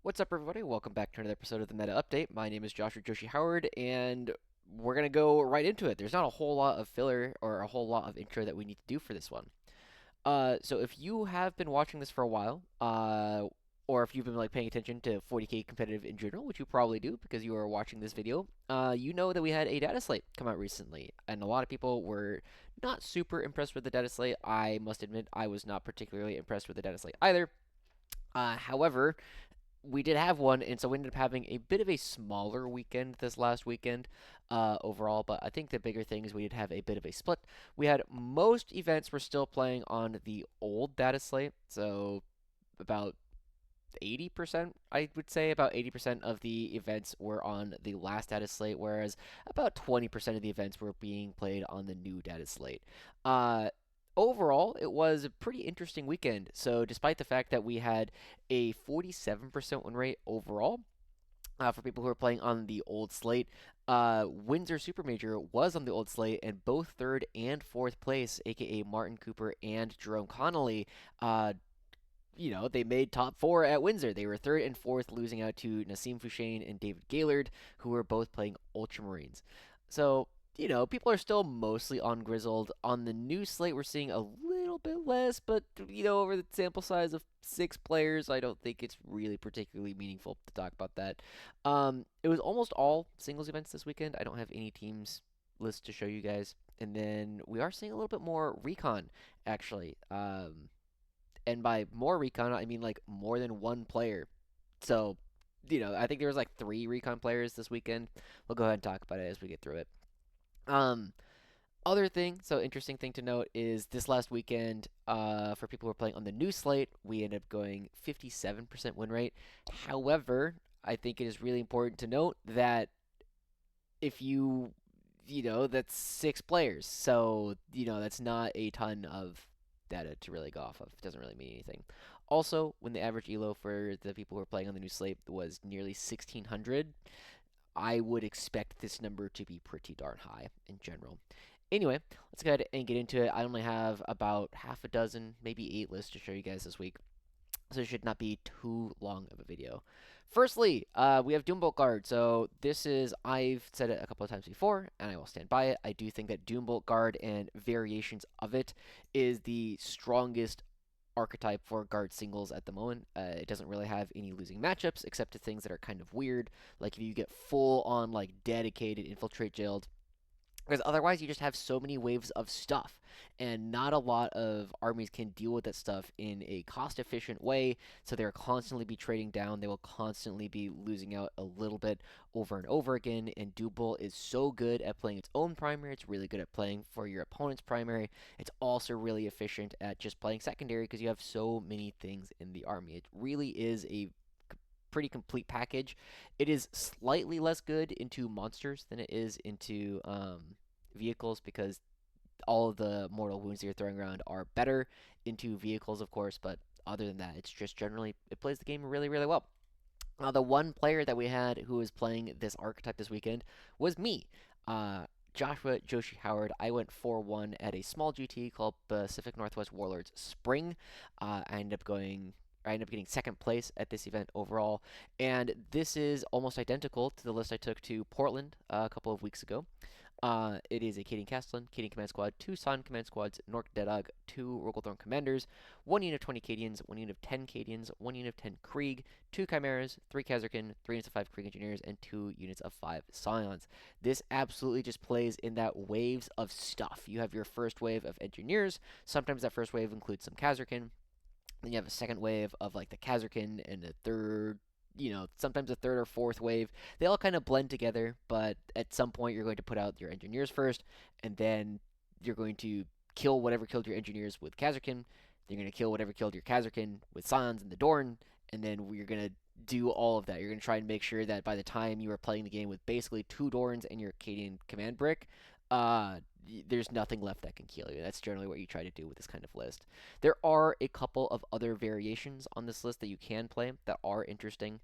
What's up, everybody? Welcome back to another episode of the Meta Update. My name is Joshua Joshi Howard, and we're going to go right into it. There's not a whole lot of filler or a whole lot of intro that we need to do for this one. So if you have been watching this for a while, or if you've been paying attention to 40K competitive in general, which you probably do because you are watching this video, you know that we had a data slate come out recently, and a lot of people were not super impressed with the data slate. I must admit, I was not particularly impressed with the data slate either. However, we did have one, and so we ended up having a bit of a smaller weekend this last weekend overall. But I think the bigger thing is we did have a bit of a split. We had most events were still playing on the old data slate, so about 80%, I would say, about 80% of the events were on the last data slate, whereas about 20% of the events were being played on the new data slate. Uh, Overall, it was a pretty interesting weekend. So, despite the fact that we had a 47% win rate overall, for people who are playing on the old slate, Windsor Super Major was on the old slate, and both third and fourth place, aka Martin Cooper and Jerome Connolly, they made top four at Windsor. They were third and fourth, losing out to Nassim Fouchain and David Gaylord, who were both playing Ultramarines. So, people are still mostly on Grizzled. On the new slate, we're seeing a little bit less, but, over the sample size of 6 players, I don't think it's really particularly meaningful to talk about that. It was almost all singles events this weekend. I don't have any teams list to show you guys. And then we are seeing a little bit more Recon, actually. And by more Recon, I mean like more than one player. So, I think there was like 3 Recon players this weekend. We'll go ahead and talk about it as we get through it. Um, Other thing, so interesting thing to note is this last weekend, for people who are playing on the new slate, we ended up going 57% win rate. However, I think it is really important to note that if that's 6 players, so that's not a ton of data to really go off of. It doesn't really mean anything. Also, when the average elo for the people who are playing on the new slate was nearly 1600, I would expect this number to be pretty darn high in general. Anyway, let's go ahead and get into it. I only have about half a dozen, maybe 8 lists to show you guys this week, so it should not be too long of a video. Firstly, we have Doombolt Guard. So this is, I've said it a couple of times before, and I will stand by it. I do think that Doombolt Guard and variations of it is the strongest archetype for guard singles at the moment. It doesn't really have any losing matchups, except to things that are kind of weird, like if you get full on like dedicated infiltrate jailed, because otherwise you just have so many waves of stuff, and not a lot of armies can deal with that stuff in a cost efficient way, so they'll constantly be trading down. They will constantly be losing out a little bit over and over again, and Doombolt is so good at playing its own primary. It's really good at playing for your opponent's primary. It's also really efficient at just playing secondary because you have so many things in the army. It really is a pretty complete package. It is slightly less good into monsters than it is into vehicles, because all of the mortal wounds you're throwing around are better into vehicles, of course, but other than that, it's just generally, it plays the game really, really well. The one player that we had who was playing this archetype this weekend was me. Joshua Joshi Howard. I went 4-1 at a small GT called Pacific Northwest Warlords Spring. I ended up getting second place at this event overall, and this is almost identical to the list I took to Portland a couple of weeks ago. It is a Cadian Castellan, Cadian Command Squad, 2 Sun Command Squads, Nork Dedog, 2 Rogolthorn Commanders, 1 unit of 20 Cadians, 1 unit of 10 Cadians, 1 unit of 10 Krieg, 2 Chimeras, 3 Kazarkin, 3 units of 5 Krieg Engineers, and 2 units of 5 Scions. This absolutely just plays in that waves of stuff. You have your first wave of Engineers. Sometimes that first wave includes some Kazarkin. Then you have a second wave of like the Kazarkin, and a third, sometimes a third or fourth wave. They all kind of blend together, but at some point you're going to put out your engineers first, and then you're going to kill whatever killed your engineers with Kazarkin. Then you're going to kill whatever killed your Kazarkin with Scions and the Dorn, and then you're going to do all of that. You're going to try and make sure that by the time you are playing the game with basically 2 Dorns and your Cadian command brick, uh, there's nothing left that can kill you. That's generally what you try to do with this kind of list. There are a couple of other variations on this list that you can play that are interesting.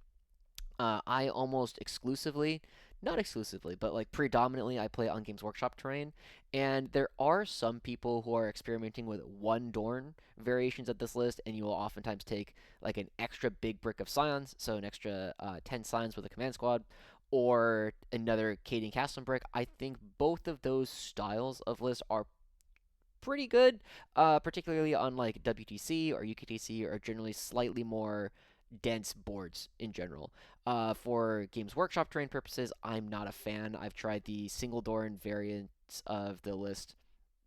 I almost exclusively Not exclusively, but like predominantly I play on Games Workshop terrain, and there are some people who are experimenting with one Dorn variations of this list, and you will oftentimes take like an extra big brick of Scions, so an extra 10 Scions with a command squad, or another Cadian Castle brick. I think both of those styles of lists are pretty good, particularly on like WTC or UKTC, or generally slightly more dense boards in general. For Games Workshop terrain purposes, I'm not a fan. I've tried the single Dorn variants of the list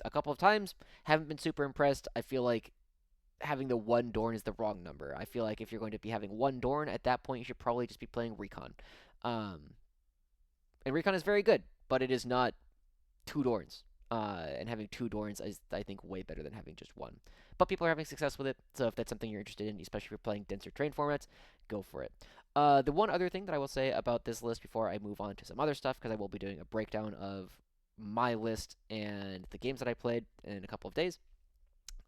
a couple of times, haven't been super impressed. I feel like having the one Dorn is the wrong number. I feel like if you're going to be having one Dorn, at that point you should probably just be playing Recon. Um, and Recon is very good, but it is not two Dorns. And having two Dorns is, I think, way better than having just one. But people are having success with it, so if that's something you're interested in, especially if you're playing denser train formats, go for it. The one other thing that I will say about this list before I move on to some other stuff, because I will be doing a breakdown of my list and the games that I played in a couple of days.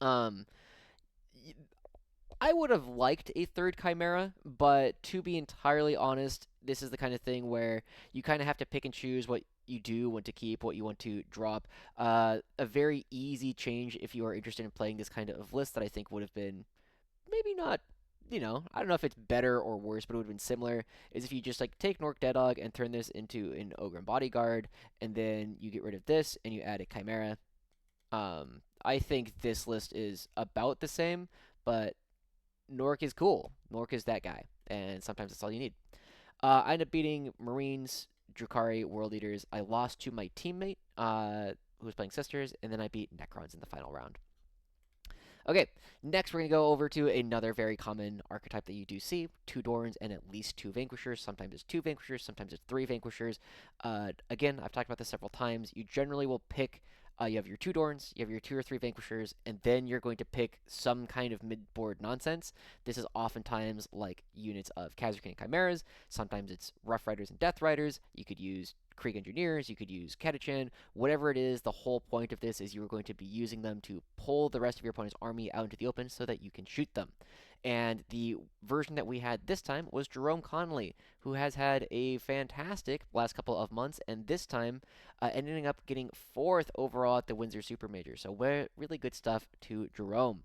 Um, I would have liked a third Chimera, but to be entirely honest, this is the kind of thing where you kind of have to pick and choose what you do, want to keep, what you want to drop. A very easy change if you are interested in playing this kind of list that I think would have been maybe not, I don't know if it's better or worse, but it would have been similar, is if you just like take Nork Dead Dog and turn this into an Ogren Bodyguard, and then you get rid of this and you add a Chimera. I think this list is about the same, but Nork is cool. Nork is that guy, and sometimes that's all you need. I ended up beating Marines, Drukhari, World Eaters. I lost to my teammate, who was playing Sisters, and then I beat Necrons in the final round. Okay, next we're going to go over to another very common archetype that you do see, two Dorns and at least two Vanquishers. Sometimes it's two Vanquishers, sometimes it's three Vanquishers. Again, I've talked about this several times. You generally will pick, you have your two Dorns, you have your two or three Vanquishers, and then you're going to pick some kind of mid-board nonsense. This is oftentimes like units of Khazarkin and Chimeras. Sometimes it's Rough Riders and Death Riders. You could use Krieg Engineers, you could use Catachan, whatever it is. The whole point of this is you are going to be using them to pull the rest of your opponent's army out into the open so that you can shoot them. And the version that we had this time was Jerome Connolly, who has had a fantastic last couple of months, and this time ending up getting fourth overall at the Windsor Super Major. So really good stuff to Jerome.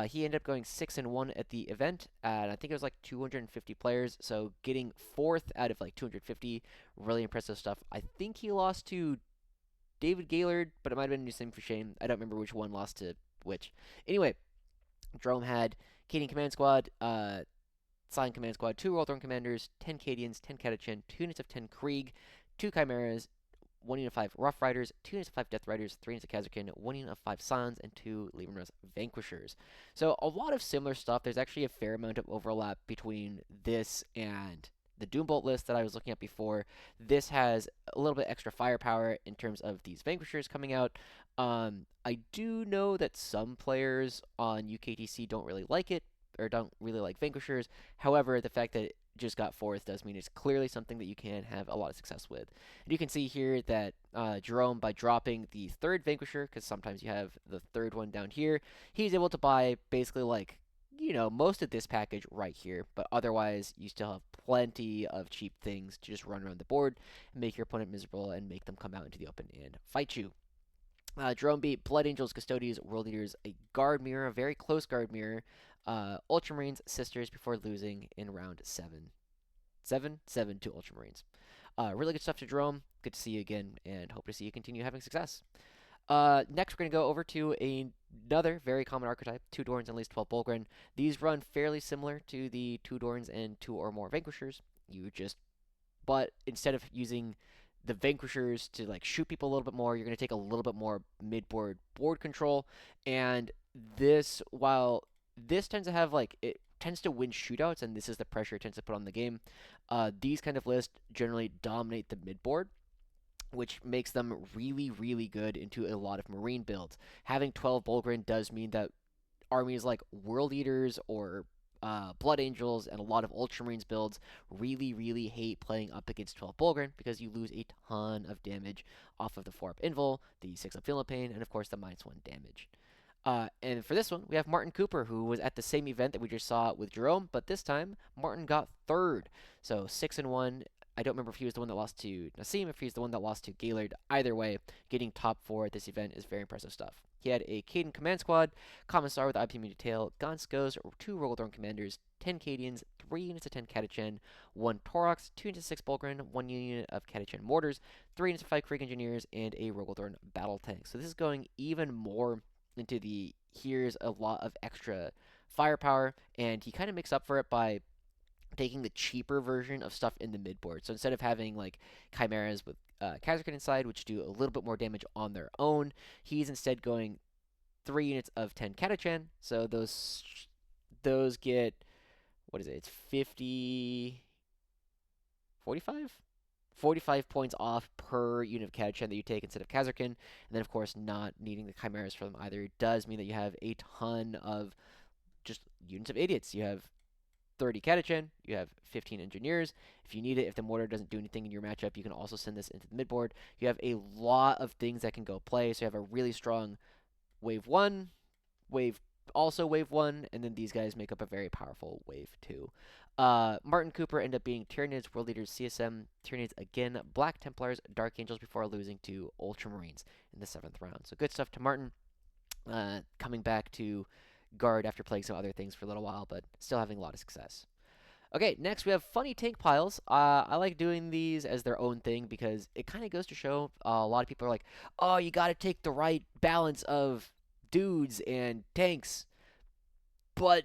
He ended up going 6-1 at the event, and I think it was like 250 players. So getting fourth out of like 250, really impressive stuff. I think he lost to David Gaylord, but it might have been Nusim for Shane. I don't remember which one lost to which. Anyway, Jerome had Cadian Command Squad, Scion Command Squad, two World Thorn Commanders, 10 Cadians, 10 Catachan, 2 units of 10 Krieg, 2 Chimeras, 1 unit of 5 Rough Riders, 2 units of 5 Death Riders, 3 units of Khazarkin, 1 unit of 5 Scions, and 2 Liebenrus Vanquishers. So a lot of similar stuff. There's actually a fair amount of overlap between this and the Doombolt list that I was looking at before. This has a little bit extra firepower in terms of these Vanquishers coming out. I do know that some players on UKTC don't really like it, or don't really like Vanquishers. However, the fact that it just got fourth does mean it's clearly something that you can have a lot of success with. And you can see here that Jerome, by dropping the third Vanquisher, because sometimes you have the third one down here, he's able to buy basically like, most of this package right here, but otherwise you still have plenty of cheap things to just run around the board, make your opponent miserable, and make them come out into the open and fight you. Jerome beat Blood Angels, Custodians, World Eaters, a guard mirror, a very close guard mirror, Ultramarines, Sisters before losing in round 7. 7 to Ultramarines. Really good stuff to Jerome. Good to see you again, and hope to see you continue having success. Next, we're going to go over to another very common archetype, 2 Dorns and at least 12 bullgryn. These run fairly similar to the 2 Dorns and 2 or more Vanquishers. But instead of using the Vanquishers to like shoot people a little bit more, you're going to take a little bit more mid-board board control. And while this tends to have it tends to win shootouts, and this is the pressure it tends to put on the game, these kind of lists generally dominate the mid-board, which makes them really, really good into a lot of Marine builds. Having 12 bullgryn does mean that armies like World Eaters or Blood Angels and a lot of Ultramarines builds really, really hate playing up against 12 bullgryn because you lose a ton of damage off of the 4-up Invul, the 6-up Philippine, and of course the -1 damage. And for this one, we have Martin Cooper, who was at the same event that we just saw with Jerome, but this time Martin got third. So 6-1 I don't remember if he was the one that lost to Nassim, if he's the one that lost to Gaylord. Either way, getting top 4 at this event is very impressive stuff. He had a Caden command squad, Commissar with IP detail, Gonskos, 2 Rogothorn commanders, 10 Cadians, 3 units of 10 Catachan, 1 Torox, 2 units of 6 Bullgryn, 1 unit of Catachan mortars, 3 units of 5 Krieg engineers, and a Rogothorn battle tank. So this is going even more into the here's a lot of extra firepower, and he kind of makes up for it by taking the cheaper version of stuff in the midboard. So instead of having like chimeras with Kazakh inside, which do a little bit more damage on their own, he's instead going 3 units of 10 Catachan. So those get, what is it? It's 50, 45? 45 points off per unit of Catachan that you take instead of Kazarkin. And then, of course, not needing the chimeras for them either does mean that you have a ton of just units of idiots. You have 30 Catachan, you have 15 engineers. If you need it, if the mortar doesn't do anything in your matchup, you can also send this into the midboard. You have a lot of things that can go play. So you have a really strong wave 1, wave 1, and then these guys make up a very powerful wave 2. Martin Cooper ended up beating Tyranids, World Leaders, CSM, Tyranids again, Black Templars, Dark Angels before losing to Ultramarines in the 7th round. So good stuff to Martin. Coming back to guard after playing some other things for a little while, but still having a lot of success. Okay, next we have funny tank piles. I like doing these as their own thing because it kind of goes to show a lot of people are like, oh, you got to take the right balance of dudes and tanks, but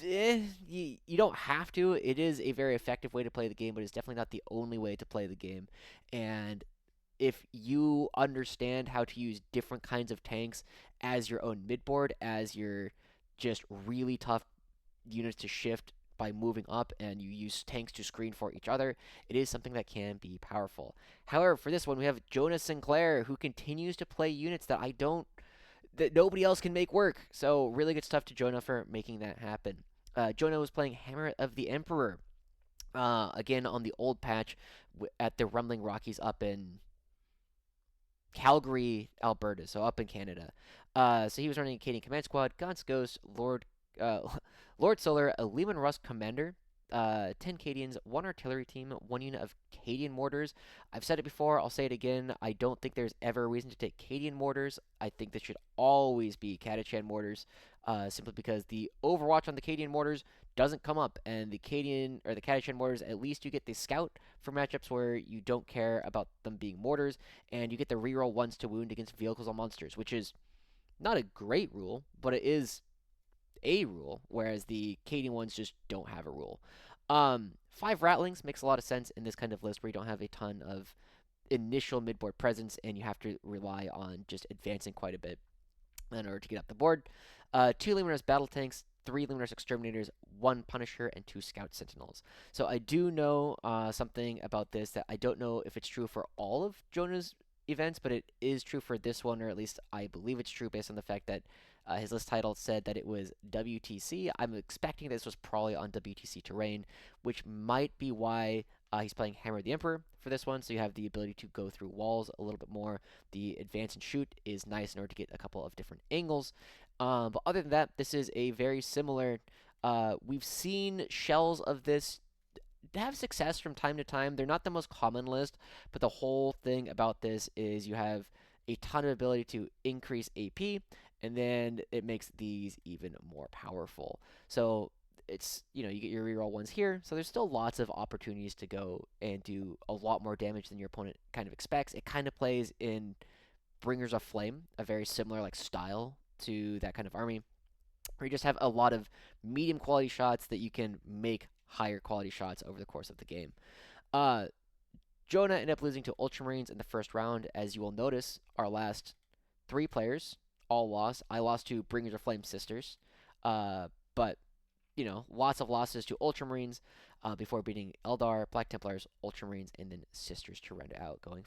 you don't have to. It is a very effective way to play the game, but it's definitely not the only way to play the game. And if you understand how to use different kinds of tanks as your own midboard, as your just really tough units to shift by moving up, and you use tanks to screen for each other, it is something that can be powerful. However, for this one, we have Jonah Sinclair, who continues to play units that nobody else can make work. So really good stuff to Jonah for making that happen. Jonah was playing Hammer of the Emperor, again on the old patch at the Rumbling Rockies up in Calgary, Alberta, so up in Canada. So he was running a Canadian Command Squad, Gaunt's Ghost, uh, Lord Solar, a Lehman Russ Commander, 10 Cadians, 1 artillery team, 1 unit of Cadian mortars. I've said it before, I'll say it again. I don't think there's ever a reason to take Cadian mortars. I think this should always be Catachan mortars, simply because the Overwatch on the Cadian mortars doesn't come up, and the Cadian or the Catachan mortars, at least you get the Scout for matchups where you don't care about them being mortars, and you get the reroll ones to wound against vehicles or monsters, which is not a great rule, but it is a rule, whereas the Cadian ones just don't have a rule. 5 Rattlings makes a lot of sense in this kind of list where you don't have a ton of initial midboard presence and you have to rely on just advancing quite a bit in order to get up the board. 2 Luminous Battle Tanks, 3 Luminous Exterminators, 1 Punisher, and 2 Scout Sentinels. So I do know something about this that I don't know if it's true for all of Jonah's events, but it is true for this one, or at least I believe it's true based on the fact that his list title said that it was WTC. I'm expecting this was probably on WTC terrain, which might be why he's playing Hammer the Emperor for this one, so you have the ability to go through walls a little bit more. The advance and shoot is nice in order to get a couple of different angles. But other than that, this is a very similar. We've seen shells of this have success from time to time. They're not the most common list, but the whole thing about this is you have a ton of ability to increase AP, and then it makes these even more powerful. So it's, you get your reroll ones here, so there's still lots of opportunities to go and do a lot more damage than your opponent kind of expects. It kind of plays in Bringers of Flame, a very similar like style to that kind of army, where you just have a lot of medium quality shots that you can make higher quality shots over the course of the game. Jonah ended up losing to Ultramarines in the first round. As you will notice, our last 3 players all lost. I lost to Bringers of Flame Sisters, but lots of losses to Ultramarines before beating Eldar, Black Templars, Ultramarines, and then Sisters to round it out, going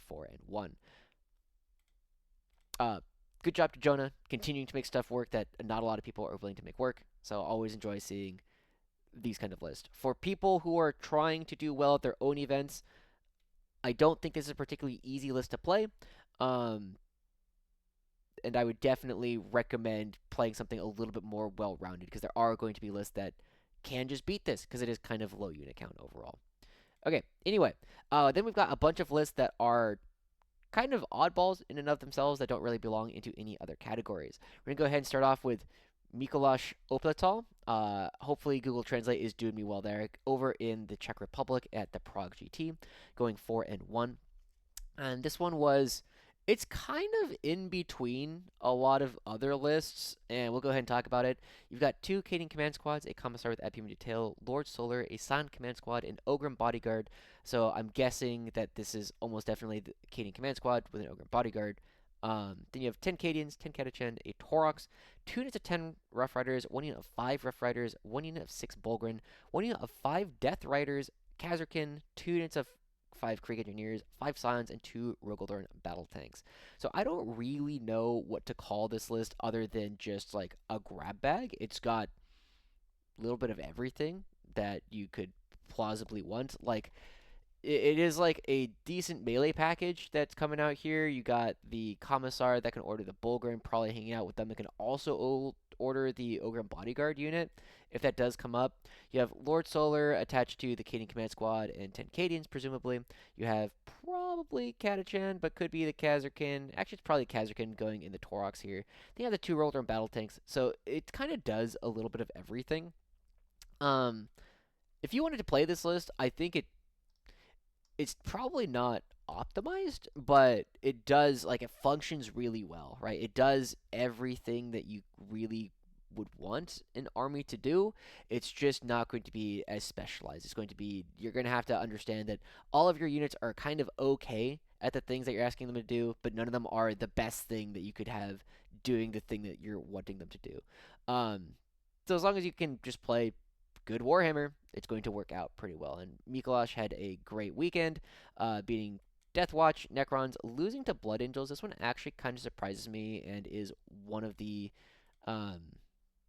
4-1. Good job to Jonah, continuing to make stuff work that not a lot of people are willing to make work. So always enjoy seeing these kind of lists. For people who are trying to do well at their own events, I don't think this is a particularly easy list to play. And I would definitely recommend playing something a little bit more well-rounded, because there are going to be lists that can just beat this, because it is kind of low unit count overall. Okay, anyway, then we've got a bunch of lists that are kind of oddballs in and of themselves that don't really belong into any other categories. We're going to go ahead and start off with Mikoláš Opletal. Hopefully, Google Translate is doing me well there. Over in the Czech Republic at the Prague GT, going 4-1. And this one was, it's kind of in between a lot of other lists, and we'll go ahead and talk about it. You've got two Cadian Command Squads, a Commissar with Epium Detail, Lord Solar, a Silent Command Squad, an Ogrim Bodyguard. So I'm guessing that this is almost definitely the Cadian Command Squad with an Ogrim Bodyguard. Then you have 10 Cadians, 10 Catachan, a Taurox, 2 units of 10 Rough Riders, 1 unit of 5 Rough Riders, 1 unit of 6 Bullgryn, 1 unit of 5 Death Riders, Kazarkin, 2 units of 5 Krieg Engineers, 5 Scions, and 2 Rogaldorn Battle Tanks. So I don't really know what to call this list other than just like a grab bag. It's got a little bit of everything that you could plausibly want. Like, it is like a decent melee package that's coming out here. You got the Commissar that can order the Bullgryn, probably hanging out with them. That can also order the Ogrim Bodyguard unit if that does come up. You have Lord Solar attached to the Cadian Command Squad and 10 Cadians, presumably. You have probably Catachan, but could be the Kazarkin. Actually, it's probably Kazarkin going in the Taurox here. They have the 2 Roldorn Battle Tanks, so it kind of does a little bit of everything. Um, if you wanted to play this list, I think it's probably not optimized, but it does, like, it functions really well, right? It does everything that you really would want an army to do. It's just not going to be as specialized. It's going to be, you're going to have to understand that all of your units are kind of okay at the things that you're asking them to do, but none of them are the best thing that you could have doing the thing that you're wanting them to do. Um, so as long as you can just play good Warhammer, it's going to work out pretty well. And Mikoláš had a great weekend, beating Deathwatch, Necrons, losing to Blood Angels. This one actually kind of surprises me and is um,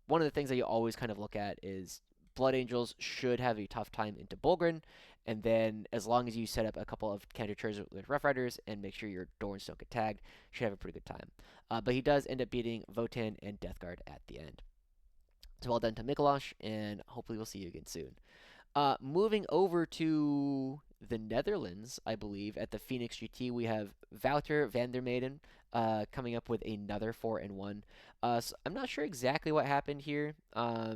one of the things that you always kind of look at is Blood Angels should have a tough time into Bullgryn, and then as long as you set up a couple of counter turns with Rough Riders and make sure your Dorns don't get tagged, should have a pretty good time. But he does end up beating Votan and Deathguard at the end. So well done to Mikoláš, and hopefully we'll see you again soon. Moving over to the Netherlands, I believe, at the Phoenix GT, we have Wouter van der Meyden coming up with another 4-1. So I'm not sure exactly what happened here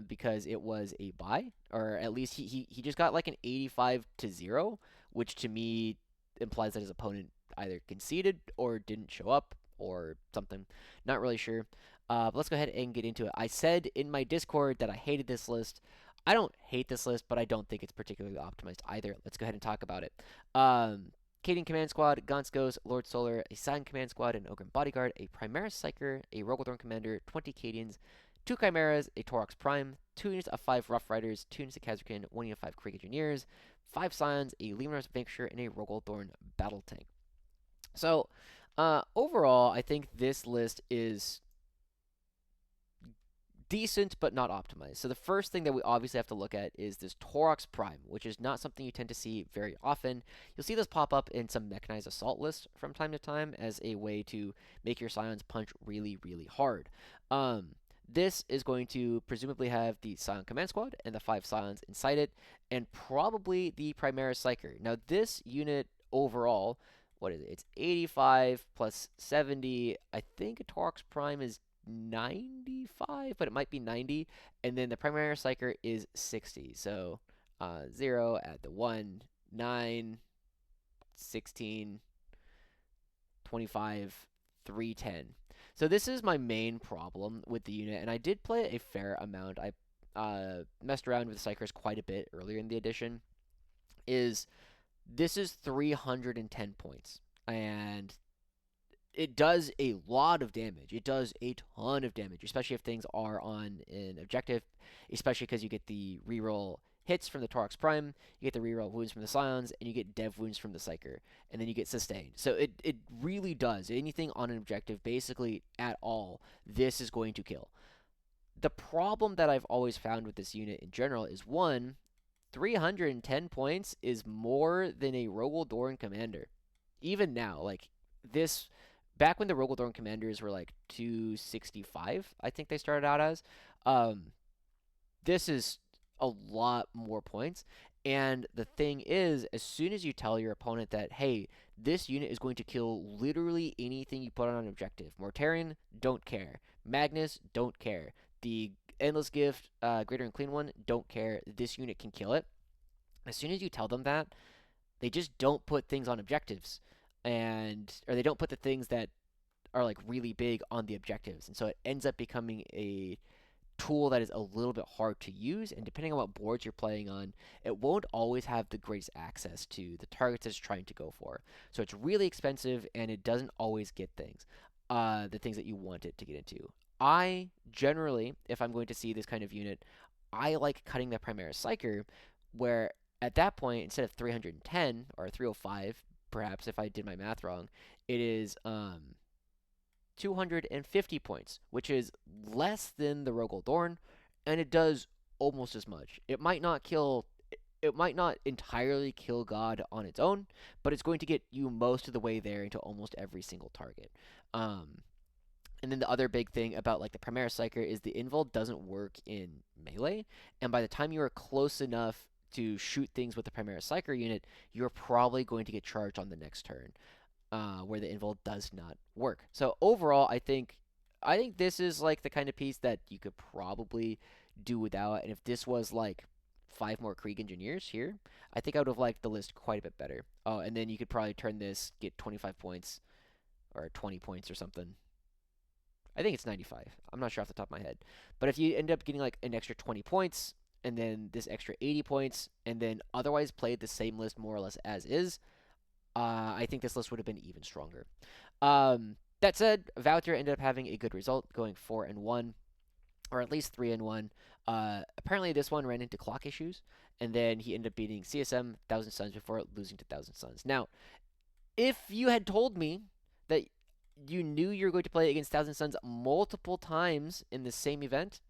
because it was a bye, or at least he just got like an 85-0, which to me implies that his opponent either conceded or didn't show up or something. Not really sure. But let's go ahead and get into it. I said in my Discord that I hated this list. I don't hate this list, but I don't think it's particularly optimized either. Let's go ahead and talk about it. Cadian Command Squad, Gonskos, Lord Solar, a Silent Command Squad, an Ogrim Bodyguard, a Primaris Psyker, a Rogaldorn Commander, 20 Cadians, 2 Chimeras, a Taurox Prime, 2 units of 5 Rough Riders, 2 units of Kazarkin, 1 unit of 5 Krieg Engineers, 5 Scions, a Lemur's Vanquisher, and a Rogaldorn Battle Tank. So, overall, I think this list is decent but not optimized. So the first thing that we obviously have to look at is this Taurox Prime, which is not something you tend to see very often. You'll see this pop up in some mechanized assault lists from time to time as a way to make your Scions punch really, really hard. This is going to presumably have the Scion Command Squad and the 5 Scions inside it, and probably the Primaris Psyker. Now this unit overall, what is it? It's 85 plus 70. I think a Taurox Prime is 95, but it might be 90. And then the primary psyker is 60. So 0, add the 1, 9, 16, 25, 310. So this is my main problem with the unit, and I did play it a fair amount. I messed around with the psychers quite a bit earlier in the edition. This is 310 points, and it does a lot of damage. It does a ton of damage, especially if things are on an objective, especially because you get the reroll hits from the Taurox Prime, you get the reroll wounds from the Scions, and you get dev wounds from the Psyker, and then you get sustained. So it really does. Anything on an objective, basically at all, this is going to kill. The problem that I've always found with this unit in general is, one, 310 points is more than a Rogaldorn Commander. Even now, like, this... Back when the Rogaldorn Commanders were like 265, I think they started out as, this is a lot more points. And the thing is, as soon as you tell your opponent that, hey, this unit is going to kill literally anything you put on an objective. Mortarion, don't care. Magnus, don't care. The Endless Gift, Greater and Clean One, don't care. This unit can kill it. As soon as you tell them that, they just don't put things on objectives. Or they don't put the things that are like really big on the objectives. And so it ends up becoming a tool that is a little bit hard to use, and depending on what boards you're playing on, it won't always have the greatest access to the targets it's trying to go for. So it's really expensive, and it doesn't always get the things that you want it to get into. I generally, if I'm going to see this kind of unit, I like cutting the Primaris Psyker, where at that point, instead of 310 or 305, perhaps if I did my math wrong, it is 250 points, which is less than the Rogel Dorn, and it does almost as much. It might not entirely kill God on its own, but it's going to get you most of the way there into almost every single target. Um, and then the other big thing about like the Primaris Psyker is the invul doesn't work in melee, and by the time you are close enough to shoot things with the Primaris Psyker unit, you're probably going to get charged on the next turn, where the invul does not work. So overall, I think this is like the kind of piece that you could probably do without. And if this was like 5 more Krieg engineers here, I think I would have liked the list quite a bit better. Oh, and then you could probably turn this, get 25 points or 20 points or something. I think it's 95. I'm not sure off the top of my head. But if you end up getting like an extra 20 points and then this extra 80 points and then otherwise played the same list more or less as is, I think this list would have been even stronger. That said, Wouter ended up having a good result, going 4-1, or at least 3-1. Apparently, this one ran into clock issues, and then he ended up beating CSM Thousand Suns before losing to Thousand Suns. Now, if you had told me that you knew you were going to play against Thousand Suns multiple times in the same event,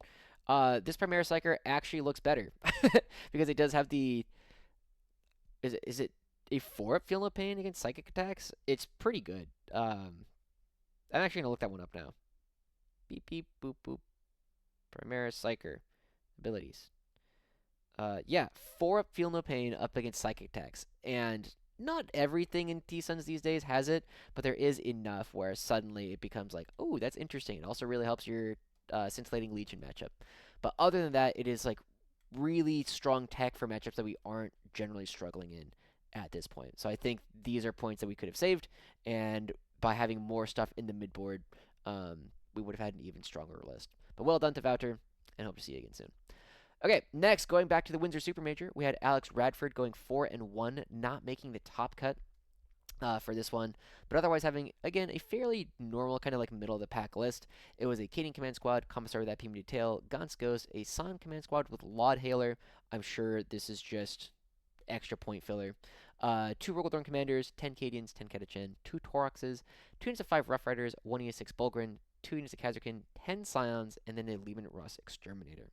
this Primaris Psyker actually looks better because it does have the. Is it a 4-up Feel No Pain against psychic attacks? It's pretty good. I'm actually gonna look that one up now. Beep beep boop boop. Primaris Psyker abilities. Yeah, 4-up Feel No Pain up against psychic attacks, and not everything in T-Suns these days has it, but there is enough where suddenly it becomes like, oh, that's interesting. It also really helps your Scintillating Legion matchup. But other than that, it is like really strong tech for matchups that we aren't generally struggling in at this point. So I think these are points that we could have saved, and by having more stuff in the midboard, we would have had an even stronger list. But well done to Wouter, and hope to see you again soon. Okay, next, going back to the Windsor Super Major, we had Alex Radford going 4-1, not making the top cut for this one, but otherwise having, again, a fairly normal, kind of like middle of the pack list. It was a Kading Command Squad, Commissar with that Pima Detail, Gaunt's Ghost, a San Command Squad with Laud Hailer. I'm sure this is just extra point filler. 2 Rogaldorn Commanders, 10 Cadians, 10 Catachin, 2 Toroxes, 2 units of 5 Rough Riders, 1 unit of 6 Bullgryn, 2 units of Kazarkin, 10 Scions, and then a Lehman Russ Exterminator.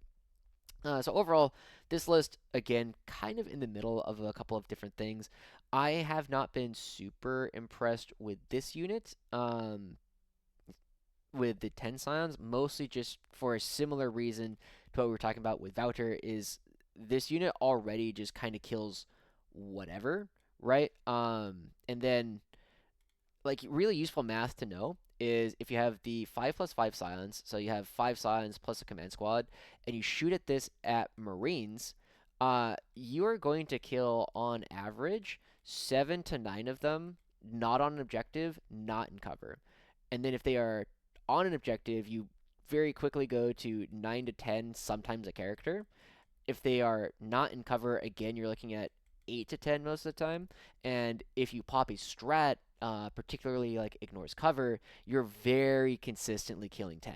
So overall, this list, again, kind of in the middle of a couple of different things. I have not been super impressed with this unit, with the 10 Scions, mostly just for a similar reason to what we were talking about with Wouter, is this unit already just kind of kills whatever, right? And then like really useful math to know is if you have the 5+5 Scions, so you have 5 Scions plus a command squad, and you shoot at this at Marines, you are going to kill on average 7 to 9 of them, not on an objective, not in cover. And then if they are on an objective, you very quickly go to 9 to 10, sometimes a character. If they are not in cover, again, you're looking at 8 to 10 most of the time. And if you pop a strat, particularly like ignores cover, you're very consistently killing 10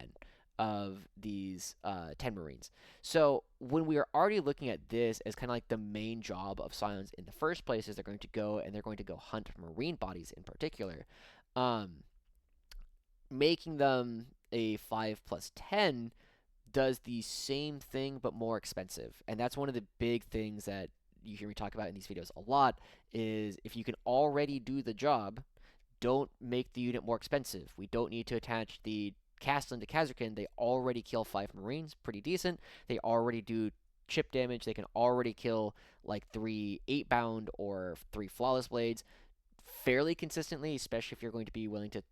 of these 10 Marines. So when we are already looking at this as kind of like the main job of Scions in the first place, is they're going to go and they're going to go hunt Marine bodies in particular, making them a 5+10 does the same thing but more expensive. And that's one of the big things that you hear me talk about in these videos a lot, is if you can already do the job, don't make the unit more expensive. We don't need to attach the Castellan to Kazarkin. They already kill 5 Marines, pretty decent. They already do chip damage. They can already kill like 3 8-bound or 3 flawless blades fairly consistently, especially if you're going to be willing to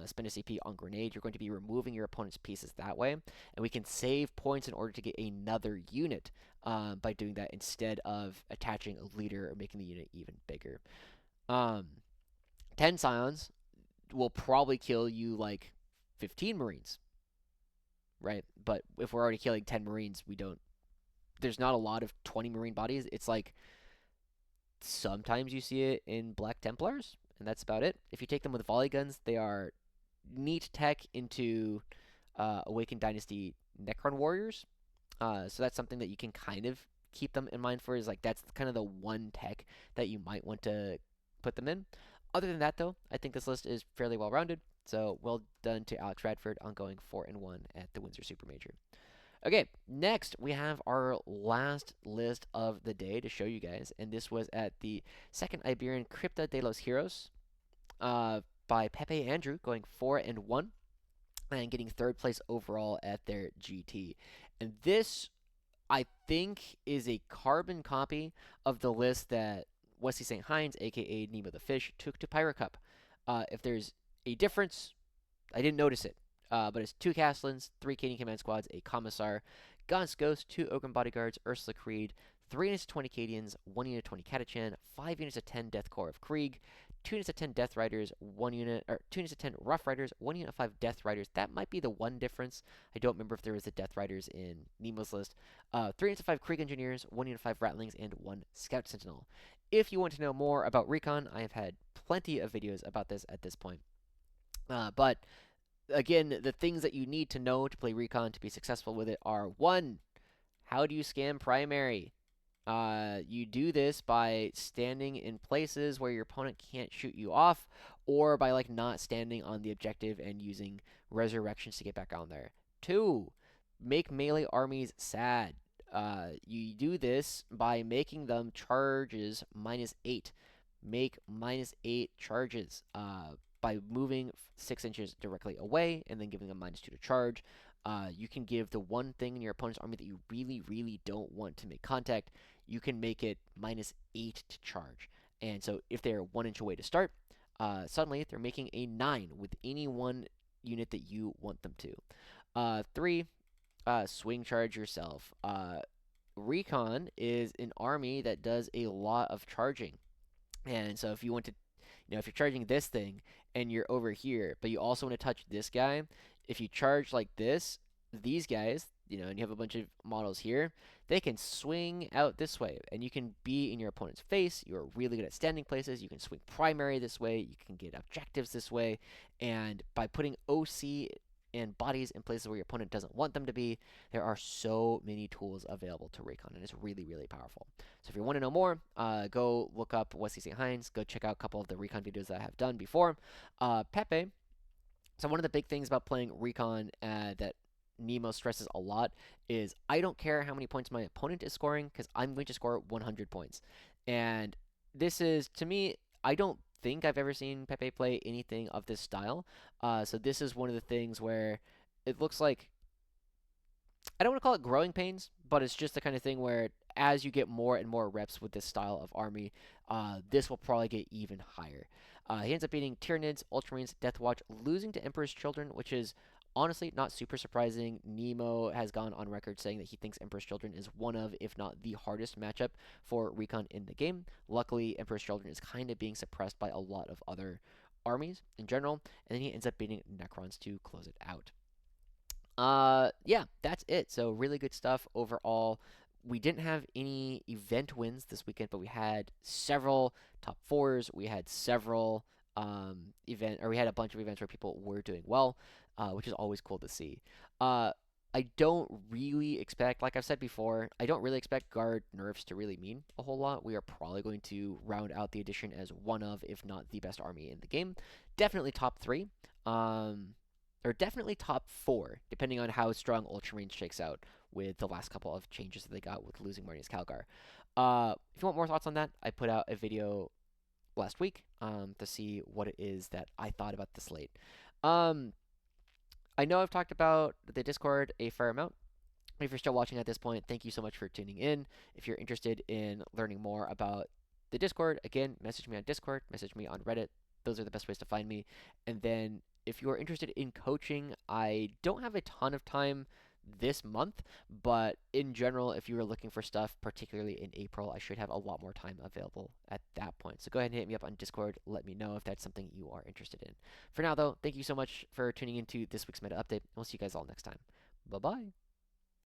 spend a CP on grenade. You're going to be removing your opponent's pieces that way, and we can save points in order to get another unit by doing that instead of attaching a leader or making the unit even bigger. Um, 10 Scions will probably kill you like 15 Marines, right? But if we're already killing 10 Marines, we don't. There's not a lot of 20 Marine bodies. It's like sometimes you see it in Black Templars, and that's about it. If you take them with volley guns, they are neat tech into Awakened Dynasty Necron Warriors. So that's something that you can kind of keep them in mind for, is like that's kind of the one tech that you might want to put them in. Other than that, though, I think this list is fairly well rounded. So well done to Alex Radford on going 4-1 at the Windsor Super Major. Okay, next we have our last list of the day to show you guys, and this was at the second Iberian Crypta de los Heroes by Pepe Andrew, going 4-1 and getting third place overall at their GT. And this, I think, is a carbon copy of the list that Wesley St. Hines, aka Nemo the Fish, took to Pyro Cup. If there's a difference, I didn't notice it. But it's 2 Castlins, 3 Canadian Command Squads, a Commissar, Gaunt's Ghost, 2 Ogren Bodyguards, Ursula Creed, 3 units of 20 Cadians, 1 unit of 20 Catachan, 5 units of 10 Death Corps of Krieg, 2 units of 10 Death Riders, 2 units of 10 Rough Riders, 1 unit of 5 Death Riders. That might be the one difference. I don't remember if there was the Death Riders in Nemo's list. 3 units of 5 Krieg Engineers, 1 unit of 5 Ratlings, and 1 Scout Sentinel. If you want to know more about Recon, I have had plenty of videos about this at this point. But again, the things that you need to know to play Recon to be successful with it are: 1, how do you scam primary? You do this by standing in places where your opponent can't shoot you off, or by like not standing on the objective and using resurrections to get back on there. 2, make melee armies sad. You do this by making them charges -8. Make -8 charges. By moving 6 inches directly away and then giving them -2 to charge. You can give the one thing in your opponent's army that you really, really don't want to make contact. You can make it -8 to charge. And so if they're 1 inch away to start, suddenly they're making a 9 with any one unit that you want them to. 3, swing charge yourself. Recon is an army that does a lot of charging. And so if you want to, if you're charging this thing and you're over here, but you also want to touch this guy, if you charge like this, these guys, and you have a bunch of models here, they can swing out this way, and you can be in your opponent's face. You're really good at standing places. You can swing primary this way. You can get objectives this way, and by putting OC and bodies in places where your opponent doesn't want them to be, there are so many tools available to Recon, and it's really, really powerful. So if you want to know more, go look up Wesley St. Hines. Go check out a couple of the Recon videos that I have done before. Pepe. So one of the big things about playing Recon that Nemo stresses a lot is I don't care how many points my opponent is scoring, because I'm going to score 100 points. And this is, to me, I don't think I've ever seen Pepe play anything of this style. So this is one of the things where it looks like, I don't want to call it growing pains, but it's just the kind of thing where as you get more and more reps with this style of army, this will probably get even higher. He ends up beating Tyranids, Ultramarines, Deathwatch, losing to Emperor's Children, which is honestly not super surprising. Nemo has gone on record saying that he thinks Emperor's Children is one of, if not the hardest matchup for Recon in the game. Luckily, Emperor's Children is kind of being suppressed by a lot of other armies in general, and then he ends up beating Necrons to close it out. Yeah, that's it. So really good stuff overall. We didn't have any event wins this weekend, but we had several top fours. We had several we had a bunch of events where people were doing well, which is always cool to see. I don't really expect, like I've said before, I don't really expect guard nerfs to really mean a whole lot. We are probably going to round out the edition as one of, if not the best army in the game. Definitely top 3. Or definitely top 4, depending on how strong Ultramarines shakes out with the last couple of changes that they got with losing Marnius Calgar. If you want more thoughts on that, I put out a video last week to see what it is that I thought about the slate. I know I've talked about the Discord a fair amount, If you're still watching at this point, thank you so much for tuning in. If you're interested in learning more about the Discord, again, message me on Discord, message me on Reddit. Those are the best ways to find me. And then if you're interested in coaching, I don't have a ton of time this month, but in general, if you were looking for stuff, particularly in April, I should have a lot more time available at that point. So go ahead and hit me up on Discord. Let me know if that's something you are interested in. For now, though, thank you so much for tuning into this week's meta update. We'll see you guys all next time. Bye bye.